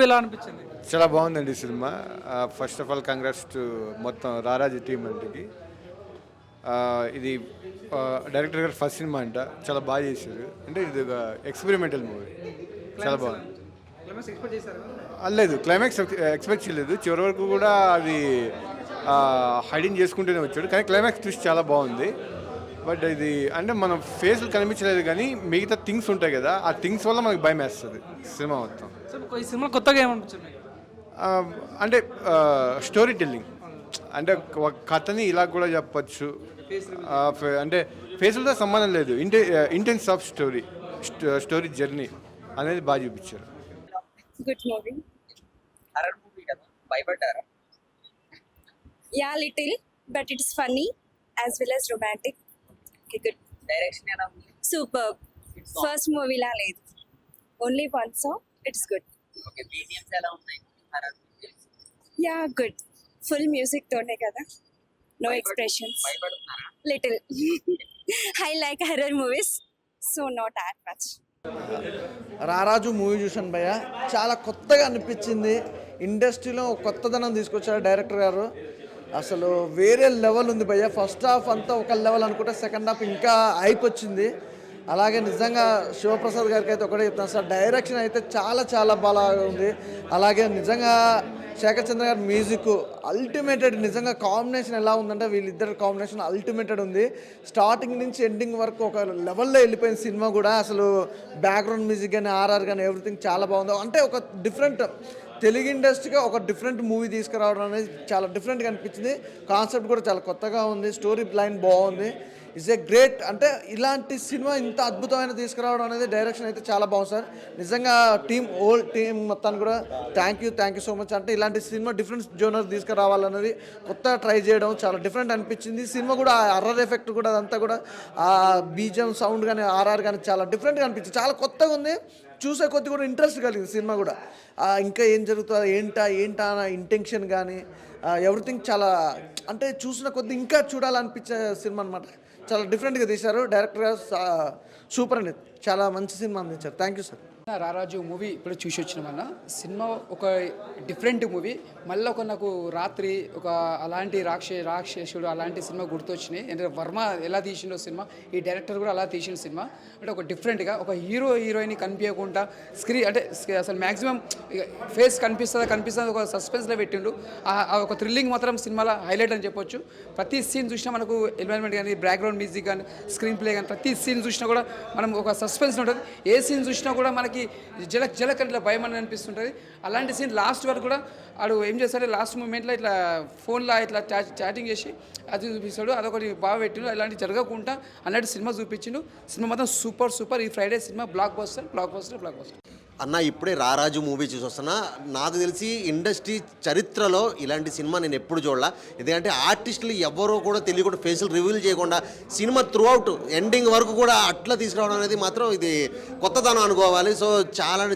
Movie ఎలా అనిపించింది? చాలా బాగుందండి cinema. First of all congrats to మొత్తం రారాజు టీం అంటకి. ఇది డైరెక్టర్ గారు ఫస్ట్ సినిమా అంట, చాలా బాగా చేశారు. అంటే ఇది ఒక ఎక్స్పెరిమెంటల్ మూవీ, చాలా బాగుంది. లేదు, క్లైమాక్స్ ఎక్స్పెక్ట్ చేయలేదు. చివరి వరకు కూడా అది హైడింగ్ చేసుకుంటూనే వచ్చాడు, కానీ క్లైమాక్స్ ట్విస్ట్ చాలా బాగుంది. బట్ ఇది అంటే మనం ఫేస్లు కనిపించలేదు, కానీ మిగతా థింగ్స్ ఉంటాయి కదా, ఆ థింగ్స్ వల్ల మనకు భయం వేస్తుంది సినిమా మొత్తం. ఈ సినిమా కొత్తగా ఏమనిపించింది? అంటే స్టోరీ టెల్లింగ్, అంటే ఒక కథని ఇలా కూడా చెప్పచ్చు. అంటే ఫేసులతో సంబంధం లేదు, ఇంటెన్స్ ఆఫ్ స్టోరీ జర్నీ అనేది బాగా చూపించారు. Good movie. హర్రర్ మూవీ కదా, భయపడ్డారా? Yeah little, but it's funny as well as romantic. Good. Direction ఎలా ఉంది? సూపర్. ఫస్ట్ మూవీలా లేదు, only one song, it's good. Okay, BGMs ఎలా ఉన్నాయి? Horror yeah good. Full music తోనే కదా, నో ఎక్స్ప్రెషన్స్. భయపడుతున్నారా? Little. I like horror movies, so not at much. Raraju movie చూశాను భయ్య, చాలా కొత్తగా అనిపించింది. ఇండస్ట్రీలో కొత్తదనం తీసుకొచ్చారు డైరెక్టర్ గారు. అసలు వేరే లెవెల్ ఉంది భయ్య. ఫస్ట్ హాఫ్ అంతా ఒక లెవెల్ అనుకుంటే సెకండ్ హాఫ్ ఇంకా హైప్ వచ్చింది. అలాగే నిజంగా శివప్రసాద్ గారికి అయితే ఒకటే చెప్తాను సార్, డైరెక్షన్ అయితే చాలా చాలా బాగా ఉంది. అలాగే నిజంగా శేఖర్ చంద్ర గారి మ్యూజిక్ అల్టిమేటెడ్. నిజంగా కాంబినేషన్ ఎలా ఉందంటే వీళ్ళిద్దరు కాంబినేషన్ అల్టిమేటెడ్ ఉంది. స్టార్టింగ్ నుంచి ఎండింగ్ వరకు ఒక లెవెల్లో వెళ్ళిపోయిన సినిమా కూడా. అసలు బ్యాక్గ్రౌండ్ మ్యూజిక్ కానీ ఆర్ఆర్ కానీ ఎవ్రీథింగ్ చాలా బాగుంది. అంటే ఒక డిఫరెంట్ తెలుగు ఇండస్ట్రీగా ఒక డిఫరెంట్ మూవీ తీసుకురావడం అనేది చాలా డిఫరెంట్గా అనిపించింది. కాన్సెప్ట్ కూడా చాలా కొత్తగా ఉంది, స్టోరీ లైన్ బాగుంది. It's a great. అంటే ఇలాంటి సినిమా ఇంత అద్భుతమైన తీసుకురావడం అనేది డైరెక్షన్ అయితే చాలా బాగుంది సార్. నిజంగా హోల్ టీం మొత్తాన్ని కూడా థ్యాంక్ యూ సో మచ్. అంటే ఇలాంటి సినిమా డిఫరెంట్ జోనర్ తీసుకురావాలన్నది కొత్తగా ట్రై చేయడం చాలా డిఫరెంట్ అనిపించింది. సినిమా కూడా అర్రర్ ఎఫెక్ట్ కూడా అదంతా కూడా ఆ బీజం సౌండ్ కానీ ఆర్ఆర్ కానీ చాలా డిఫరెంట్గా అనిపించింది, చాలా కొత్తగా ఉంది. చూసే కొద్ది కూడా ఇంట్రెస్ట్ కలిగింది సినిమా కూడా. ఇంకా ఏం జరుగుతుందో ఏంటా అన్న ఇంటెన్షన్ కానీ ఎవ్రీథింగ్ చాలా, అంటే చూసిన కొద్ది ఇంకా చూడాలనిపించే సినిమా అనమాట. చాలా డిఫరెంట్గా తీశారు డైరెక్టర్ గారు. సూపర్ అండి, చాలా మంచి సినిమా అందించారు. Thank you sir. రారాజు మూవీ ఇప్పుడు చూసి వచ్చినామన్న. సినిమా ఒక డిఫరెంట్ మూవీ. మళ్ళీ నాకు రాత్రి ఒక అలాంటి రాక్షసుడు అలాంటి సినిమా గుర్తొచ్చినాయి. అంటే వర్మ ఎలా తీసిండో సినిమా, ఈ డైరెక్టర్ కూడా అలా తీసిన సినిమా. అంటే ఒక డిఫరెంట్గా ఒక హీరోయిన్ కనిపించకుండా అంటే అసలు మ్యాక్సిమం ఫేస్ కనిపిస్తుంది ఒక సస్పెన్స్లో పెట్టిండు. ఒక థ్రిల్లింగ్ మాత్రం సినిమాలో హైలైట్ అని చెప్పొచ్చు. ప్రతి సీన్ చూసినా మనకు ఎన్వైరన్మెంట్ కానీ బ్యాక్గ్రౌండ్ మ్యూజిక్ కానీ స్క్రీన్ ప్లే కానీ ప్రతి సీన్ చూసినా కూడా మనం ఒక సస్పెన్స్ ఉంటుంది. ఏ సీన్ చూసినా కూడా మనకి జలక్ ఇట్లా భయం అని అనిపిస్తుంటుంది. అలాంటి సీన్ లాస్ట్ వరకు కూడా ఆడు ఏం చేస్తాడు, లాస్ట్ మూమెంట్లో ఇట్లా ఫోన్లో ఇట్లా చాటింగ్ చేసి అది చూపిస్తాడు. అదొకటి బాగా పెట్టిండు. అలాంటి జరగకుండా అన్నట్టు సినిమా చూపించిండు. సినిమా మాత్రం సూపర్. ఈ ఫ్రైడే సినిమా బ్లాక్ బస్టర్. అన్న ఇప్పుడే రారాజు మూవీ చూసి వస్తున్నా. నాకు తెలిసి ఇండస్ట్రీ చరిత్రలో ఇలాంటి సినిమా నేను ఎప్పుడు చూడాల. ఎందుకంటే ఆర్టిస్టులు ఎవరో కూడా తెలియకుండా ఫేసులు రివీల్ చేయకుండా సినిమా త్రూ అవుట్ ఎండింగ్ వరకు కూడా అట్లా తీసుకురావడం అనేది మాత్రం ఇది కొత్తదనం అనుకోవాలి. సో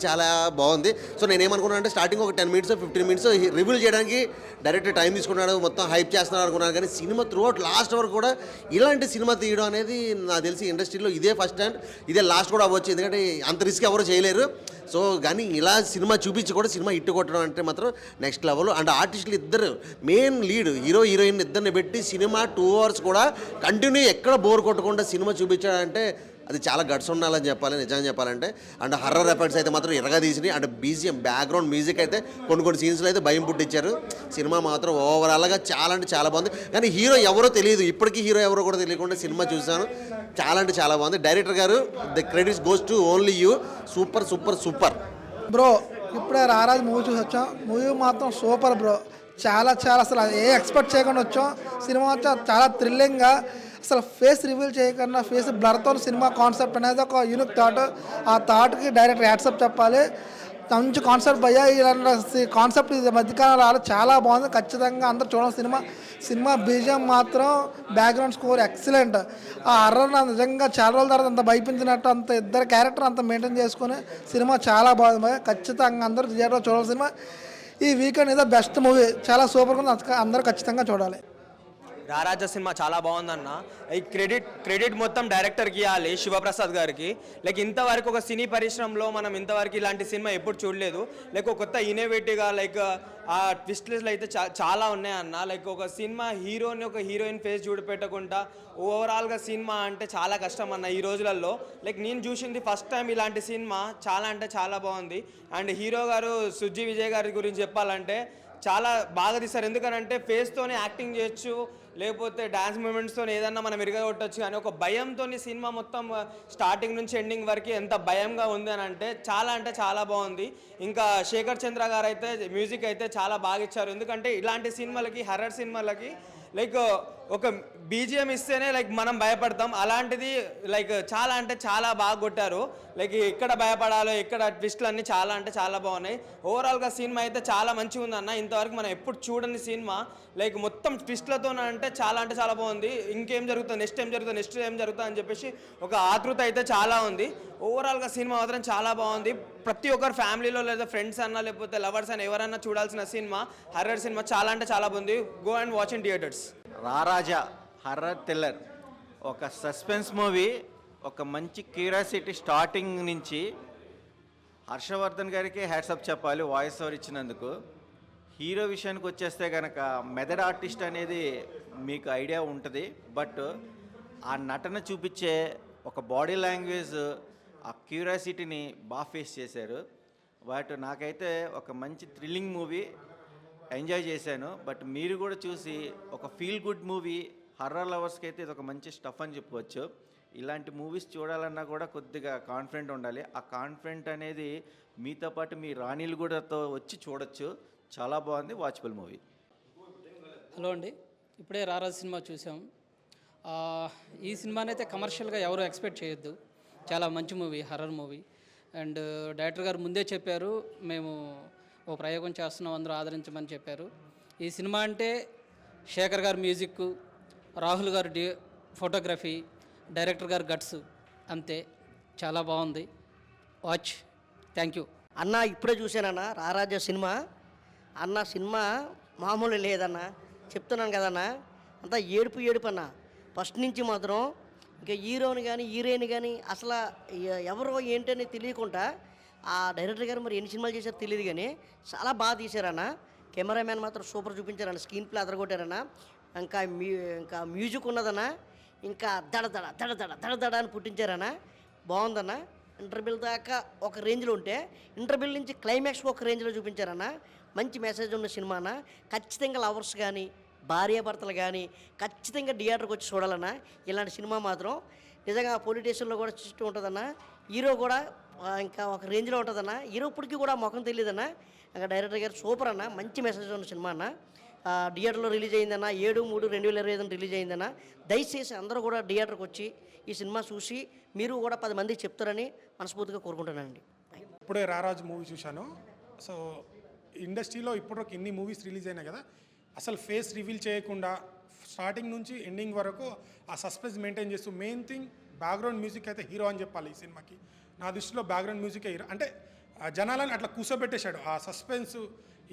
చాలా బాగుంది. సో నేనేమనుకున్నాను అంటే స్టార్టింగ్ ఒక 10 మినిట్స్ 15 మినిట్స్ రివీల్ చేయడానికి డైరెక్టర్ టైం తీసుకున్నాడు, మొత్తం హైప్ చేస్తున్నారు అనుకున్నాను. కానీ సినిమా త్రూ అవుట్ లాస్ట్ వరకు కూడా ఇలాంటి సినిమా తీయడం అనేది నాకు తెలిసి ఇండస్ట్రీలో ఇదే ఫస్ట్ టైం, ఇదే లాస్ట్ కూడా అవ్వచ్చు. ఎందుకంటే అంత రిస్క్ ఎవరు చేయలేరు. సో కానీ ఇలా సినిమా చూపించి కూడా సినిమా హిట్ కొట్టడం అంటే మాత్రం నెక్స్ట్ లెవెల్. అండ్ ఆర్టిస్టులు ఇద్దరు మెయిన్ లీడ్ హీరోయిన్ ఇద్దరిని పెట్టి సినిమా 2 hours కూడా కంటిన్యూ ఎక్కడ బోర్ కొట్టకుండా సినిమా చూపించాడంటే అది చాలా గట్స్ ఉండాలని చెప్పాలి నిజంగా చెప్పాలంటే. అండ్ హర్రర్ ఎఫెక్ట్స్ అయితే మాత్రం ఎరగా తీసినాయి. అండ్ బీజిఎం బ్యాక్గ్రౌండ్ మ్యూజిక్ అయితే కొన్ని సీన్స్లో అయితే భయం పుట్టించారు. సినిమా మాత్రం ఓవరాల్గా చాలా అంటే చాలా బాగుంది. కానీ హీరో ఎవరో తెలియదు, ఇప్పటికీ హీరో ఎవరో కూడా తెలియకుండా సినిమా చూశాను. చాలా అంటే చాలా బాగుంది. డైరెక్టర్ గారు the credits goes to only you. Super bro. ఇప్పుడే రారాజు మూవీ చూసి వచ్చాం. మూవీ మాత్రం సూపర్ బ్రో. చాలా అసలు ఏ ఎక్స్పెక్ట్ చేయకుండా వచ్చాం. సినిమా చాలా థ్రిల్లింగ్గా, అసలు ఫేస్ రివీల్ చేయకుండా ఫేస్ బ్లర్తో సినిమా కాన్సెప్ట్ అనేది ఒక యూనిక్ థాట్. ఆ థాట్కి డైరెక్ట్ యాడ్సప్ చెప్పాలి. మంచి కాన్సెప్ట్ భయ్యా. ఇలాంటి కాన్సెప్ట్ ఇది మధ్యకాలంలో చాలా బాగుంది. ఖచ్చితంగా అందరూ చూడాలి సినిమా బీజిఎం మాత్రం బ్యాక్గ్రౌండ్ స్కోర్ ఎక్సలెంట్. ఆ హర్రర్ నిజంగా చాలా రోజుల తర్వాత అంత భయపించినట్టు అంత ఇద్దరు క్యారెక్టర్ అంత మెయింటైన్ చేసుకుని సినిమా చాలా బాగుంది భయ్యా. ఖచ్చితంగా అందరూ థియేటర్లో చూడాలి సినిమా. ఈ వీకెండ్ ఏదో బెస్ట్ మూవీ, చాలా సూపర్గా ఉంది. అందరూ ఖచ్చితంగా చూడాలి. రారాజ సినిమా చాలా బాగుందన్న. ఈ క్రెడిట్ మొత్తం డైరెక్టర్కి ఇవ్వాలి, శివప్రసాద్ గారికి. లైక్ ఇంతవరకు ఒక సినీ పరిశ్రమలో మనం ఇంతవరకు ఇలాంటి సినిమా ఎప్పుడు చూడలేదు. లైక్ ఒక కొత్త ఇన్నోవేటివ్గా లైక్ ఆ ట్విస్ట్లెస్లు అయితే చాలా ఉన్నాయన్న. లైక్ ఒక సినిమా హీరోని ఒక హీరోయిన్ ఫేస్ చూడపెట్టకుండా ఓవరాల్గా సినిమా అంటే చాలా కష్టం అన్న ఈ రోజులలో. లైక్ నేను చూసింది ఫస్ట్ టైం ఇలాంటి సినిమా, చాలా అంటే చాలా బాగుంది. అండ్ హీరో గారు సుజ్జి విజయ్ గారి గురించి చెప్పాలంటే చాలా బాగా తీస్తారు. ఎందుకనంటే ఫేస్తోనే యాక్టింగ్ చేయొచ్చు, లేకపోతే డ్యాన్స్ మూమెంట్స్తో ఏదన్నా మనం కొట్టచ్చు. కానీ ఒక భయంతో సినిమా మొత్తం స్టార్టింగ్ నుంచి ఎండింగ్ వరకు ఎంత భయంగా ఉంది అని అంటే చాలా బాగుంది. ఇంకా శేఖర్ చంద్ర గారు అయితే మ్యూజిక్ అయితే చాలా బాగా ఇచ్చారు. ఎందుకంటే ఇలాంటి సినిమాలకి, హర్రర్ సినిమాలకి లైక్ ఒక బీజిఎం ఇస్తేనే లైక్ మనం భయపడతాం. అలాంటిది లైక్ చాలా అంటే చాలా బాగా కొట్టారు. లైక్ ఎక్కడ భయపడాలో, ఎక్కడ ట్విస్ట్లు అన్నీ చాలా అంటే చాలా బాగున్నాయి. ఓవరాల్గా సినిమా అయితే చాలా మంచిగా ఉంది అన్న. ఇంతవరకు మనం ఎప్పుడు చూడని సినిమా, లైక్ మొత్తం ట్విస్ట్లతో అంటే చాలా బాగుంది. ఇంకేం జరుగుతుంది, నెక్స్ట్ ఏం జరుగుతుంది అని చెప్పేసి ఒక ఆతృత అయితే చాలా ఉంది. ఓవరాల్గా సినిమా మాత్రం చాలా బాగుంది. ప్రతి ఒక్కరు ఫ్యామిలీలో లేదా ఫ్రెండ్స్ అన్నా లేకపోతే లవర్స్ అన్న ఎవరన్నా చూడాల్సిన సినిమా, హర్రర్ సినిమా చాలా అంటే చాలా బాగుంది. Go and watch in theatres. రారాజా horror thriller, ఒక సస్పెన్స్ మూవీ, ఒక మంచి క్యూరియాసిటీ. స్టార్టింగ్ నుంచి హర్షవర్ధన్ గారికి హ్యాట్సప్ చెప్పాలి వాయిస్ ఓవర్ ఇచ్చినందుకు. హీరో విషయానికి వచ్చేస్తే కనుక మెథడ్ ఆర్టిస్ట్ అనేది మీకు ఐడియా ఉంటుంది, బట్ ఆ నటన చూపించే ఒక బాడీ లాంగ్వేజ్, ఆ క్యూరియాసిటీని బాగా ఫేస్ చేశారు. బట్ నాకైతే ఒక మంచి థ్రిల్లింగ్ మూవీ ఎంజాయ్ చేశాను. బట్ మీరు కూడా చూసి ఒక ఫీల్ గుడ్ మూవీ, హర్రర్ లవర్స్కి అయితే ఇది ఒక మంచి స్టఫ్ అని చెప్పవచ్చు. ఇలాంటి మూవీస్ చూడాలన్నా కూడా కొద్దిగా కాన్ఫిడెంట్ ఉండాలి. ఆ కాన్ఫిడెంట్ అనేది మీతో పాటు మీ రాణీలు కూడాతో వచ్చి చూడొచ్చు. చాలా బాగుంది, వాచబుల్ మూవీ. హలో అండి, ఇప్పుడే రారాజు సినిమా చూసాం. ఈ సినిమానైతే కమర్షియల్గా ఎవరు ఎక్స్పెక్ట్ చేయొద్దు. చాలా మంచి movie, horror movie. And director గారు ముందే చెప్పారు, మేము ఓ ప్రయోగం చేస్తున్నాం, అందరూ ఆదరించమని చెప్పారు. ఈ సినిమా అంటే శేఖర్ గారు మ్యూజిక్, రాహుల్ గారు ఫోటోగ్రఫీ, డైరెక్టర్ గారు గట్స్, అంతే. చాలా బాగుంది, వాచ్. థ్యాంక్ యూ అన్న. ఇప్పుడే చూశానన్న రారాజా సినిమా. అన్న సినిమా మామూలు లేదన్న, చెప్తున్నాను కదన్న. అంతా ఏడుపు అన్న. ఫస్ట్ నుంచి మాత్రం ఇంకా హీరోని కానీ హీరోయిన్ కానీ అసలు ఎవరో ఏంటని తెలియకుండా ఆ డైరెక్టర్ గారు మరి ఎన్ని సినిమాలు చేశారో తెలియదు, కానీ చాలా బాగా తీశారన్న. కెమెరామ్యాన్ మాత్రం సూపర్ చూపించారన్న, స్క్రీన్ ప్లే అదరగొట్టారన్న. ఇంకా మ్యూజిక్ ఉన్నదన్న, ఇంకా దడ అని పుట్టించారన్న. బాగుందన్న. ఇంటర్వెల్ దాకా ఒక రేంజ్లో ఉంటే ఇంటర్వెల్ నుంచి క్లైమాక్స్ ఒక రేంజ్లో చూపించారన్న. మంచి మెసేజ్ ఉన్న సినిమా అన్న. ఖచ్చితంగా లవర్స్ కానీ భార్యాభర్తలు కానీ ఖచ్చితంగా థియేటర్కి వచ్చి చూడాలన్న. ఇలాంటి సినిమా మాత్రం నిజంగా పోలీస్ స్టేషన్లో కూడా చూస్తూ ఉంటుందన్న. హీరో కూడా ఇంకా ఒక రేంజ్లో ఉంటుందన్న. హీరో ఇప్పటికీ కూడా ముఖం తెలియదన్న. ఇంకా డైరెక్టర్ గారు సూపర్ అన్న, మంచి మెసేజ్ ఉన్న సినిమా అన్న. థియేటర్లో రిలీజ్ అయిందన్న 7/3/2025 రిలీజ్ అయిందన్న. దయచేసి అందరూ కూడా థియేటర్కి వచ్చి ఈ సినిమా చూసి మీరు కూడా 10 మందికి చెప్తారని మనస్ఫూర్తిగా కోరుకుంటున్నానండి. ఇప్పుడే రారాజు మూవీ చూశాను. సో ఇండస్ట్రీలో ఇప్పటివరకు ఎన్ని మూవీస్ రిలీజ్ అయినాయి కదా, అసలు ఫేస్ రివీల్ చేయకుండా స్టార్టింగ్ నుంచి ఎండింగ్ వరకు ఆ సస్పెన్స్ మెయింటైన్ చేస్తూ, మెయిన్ థింగ్ బ్యాక్గ్రౌండ్ మ్యూజిక్ అయితే హీరో అని చెప్పాలి ఈ సినిమాకి. నా దృష్టిలో బ్యాక్గ్రౌండ్ మ్యూజిక్ హీరో అంటే జనాలని అట్లా కూర్చోబెట్టేశాడు. ఆ సస్పెన్స్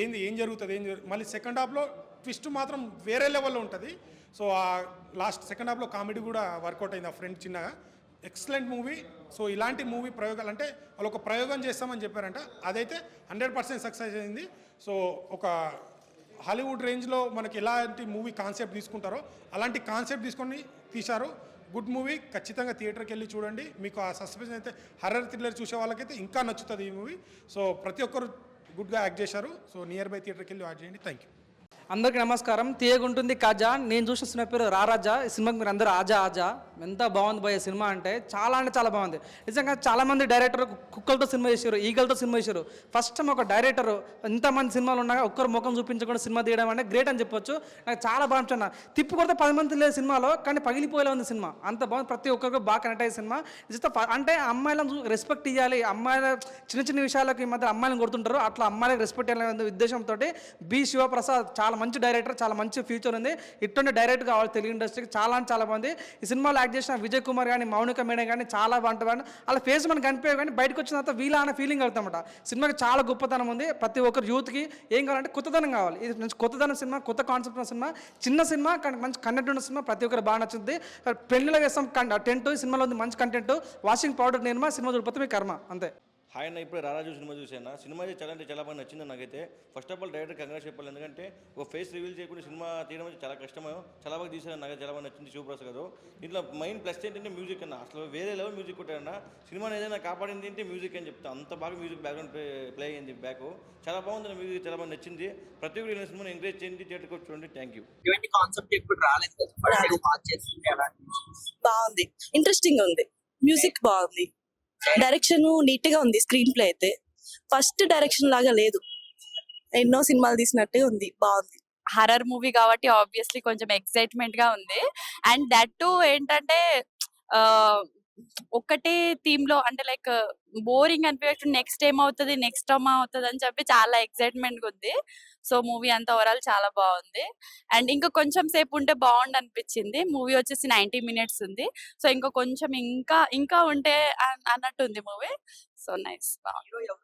ఏం జరుగుతుంది మళ్ళీ సెకండ్ హాఫ్లో ట్విస్ట్ మాత్రం వేరే లెవెల్లో ఉంటుంది. సో ఆ లాస్ట్ సెకండ్ హాఫ్లో కామెడీ కూడా వర్కౌట్ అయింది ఆ ఫ్రెండ్ చిన్నగా. Excellent movie. సో ఇలాంటి మూవీ ప్రయోగాలు అంటే వాళ్ళు ఒక ప్రయోగం చేస్తామని చెప్పారంట, అదైతే 100% సక్సెస్ అయింది. సో ఒక హాలీవుడ్ రేంజ్లో మనకి ఎలాంటి మూవీ కాన్సెప్ట్ తీసుకుంటారో అలాంటి కాన్సెప్ట్ తీసుకొని తీశారు. గుడ్ మూవీ, ఖచ్చితంగా థియేటర్కి వెళ్ళి చూడండి. మీకు ఆ సస్పెన్స్ అయితే హర్రర్ థ్రిల్లర్ చూసే వాళ్ళకైతే ఇంకా నచ్చుతుంది ఈ మూవీ. సో ప్రతి ఒక్కరు గుడ్గా యాక్ట్ చేశారు. సో నియర్ బై థియేటర్కి వెళ్ళి వాచ్ చేయండి. Thank you. అందరికీ నమస్కారం. తీయగుంటుంది కాజా. నేను చూసిన సినిమా పేరు రారాజా. ఈ సినిమాకి మీరు అందరూ ఆజా. ఎంత బాగుంది భయ సినిమా అంటే చాలా బాగుంది. నిజంగా చాలామంది డైరెక్టర్ కుక్కలతో సినిమా చేశారు, ఈగలతో సినిమా చేశారు. ఫస్ట్ టైం ఒక డైరెక్టర్ ఇంతమంది సినిమాలు ఉన్నాక ఒక్కరు ముఖం చూపించకుండా సినిమా తీయడం అంటే గ్రేట్ అని చెప్పొచ్చు. నాకు చాలా బాగా నచ్చింది. తిప్పి కొడితే 10 మంది లేదు సినిమాలో, కానీ పగిలిపోయేలా ఉంది సినిమా. అంత బాగుంది. ప్రతి ఒక్కరికి బాగా కనెక్ట్ అయ్యే సినిమా. అంటే అమ్మాయిలను రెస్పెక్ట్ ఇవ్వాలి, అమ్మాయిల చిన్న విషయాలకు ఈ మధ్య అమ్మాయిలను కొడుతుంటారు, అట్లా అమ్మాయిలకు రెస్పెక్ట్ ఇవ్వాలనే ఉద్దేశంతో బి శివప్రసాద్ చాలా చాలా మంచి డైరెక్టర్, చాలా మంచి ఫ్యూచర్ ఉంది. ఇటువంటి డైరెక్టర్ కావాలి తెలుగు ఇండస్ట్రీకి. చాలా అంటే చాలా బాగుంది. ఈ సినిమాలో యాక్ట్ చేసిన విజయ్ కుమార్ కానీ, మౌనిక మేడం కానీ చాలా బాగుంటుంది. అలా ఫేస్ మనకు కనిపించే కానీ బయటకు వచ్చిన తర్వాత వీళ్ళ అనే ఫీలింగ్ అవుతామట. సినిమాకి చాలా గొప్పతనం ఉంది. ప్రతి ఒక్కరు యూత్కి ఏం కావాలంటే కొత్తదనం కావాలి. ఇది మంచి కొత్తదనం సినిమా, కొత్త కాన్సెప్ట్ ఉన్న సినిమా, చిన్న సినిమా కానీ మంచి కంటెంట్ ఉన్న సినిమా. ప్రతి ఒక్కరు బాగా నచ్చుతుంది. పెళ్ళిలో వేస్తాం టెంట్, సినిమాలో ఉంది మంచి కంటెంట్, వాషింగ్ పౌడర్ నిర్మా, సినిమా చూడకపోతే మీ కర్మ అంతే. హాయ్ అన్న, ఇప్పుడే రారాజు సినిమా చూసాను. సినిమా అయితే చాలా అంటే చాలా బాగా నచ్చింది నాకైతే. First of all director congrats చెప్పాలి, ఎందుకంటే ఒక ఫేస్ రివీల్ చేయకుండా సినిమా తీయడం అయితే చాలా కష్టమే. చాలా బాగా తీసారు, నాకు చాలా బాగా నచ్చింది శివప్రసాద్ గారు. దీంట్లో మెయిన్ ప్లస్ ఏంటంటే మ్యూజిక్ అన్న, అసలు వేరే లెవెల్ మ్యూజిక్ కొట్టారన్న. సినిమాని ఏదైనా కాపాడింది ఏంటి మ్యూజిక్ అని చెప్తా, అంత బాగా మ్యూజిక్ బ్యాక్గ్రౌండ్ ప్లే అయ్యింది. బ్యాక్ చాలా బాగుంది, మ్యూజిక్ చాలా బాగా నచ్చింది. ప్రతి ఒక్కరు ఇలా సినిమాని ఎంకరేజ్ చేయండి, థియేటర్కి వచ్చి చూడండి. Thank you. ఇటువంటి కాన్సెప్ట్ ఎప్పుడు రాలేదు కదా, ఫస్ట్ టైం వాచ్ చేస్తుంది అలా. బాగుంది, ఇంట్రెస్టింగ్ ఉంది, మ్యూజిక్ బాగుంది, డైరెక్షన్ నీట్ గా ఉంది. స్క్రీన్ ప్లే అయితే ఫస్ట్ డైరెక్షన్ లాగా లేదు, ఎన్నో సినిమాలు తీసినట్టే ఉంది, బాగుంది. హర్రర్ మూవీ కాబట్టి ఆబ్వియస్లీ కొంచెం ఎక్సైట్మెంట్ గా ఉంది. అండ్ దట్ టు ఏంటంటే ఒక్కటే థీమ్ లో అంటే లైక్ బోరింగ్ అనిపించకుండా నెక్స్ట్ ఏమవుతుంది అని చెప్పి చాలా ఎక్సైట్మెంట్ గా ఉంది. సో మూవీ అంతా ఓవరాల్ చాలా బాగుంది. అండ్ ఇంకా కొంచెం సేపు ఉంటే బాగుండు అనిపించింది. మూవీ వచ్చేసి 90 minutes ఉంది. సో ఇంకా కొంచెం ఇంకా ఉంటే అన్నట్టు ఉంది మూవీ. సో నైస్, బాగుంది.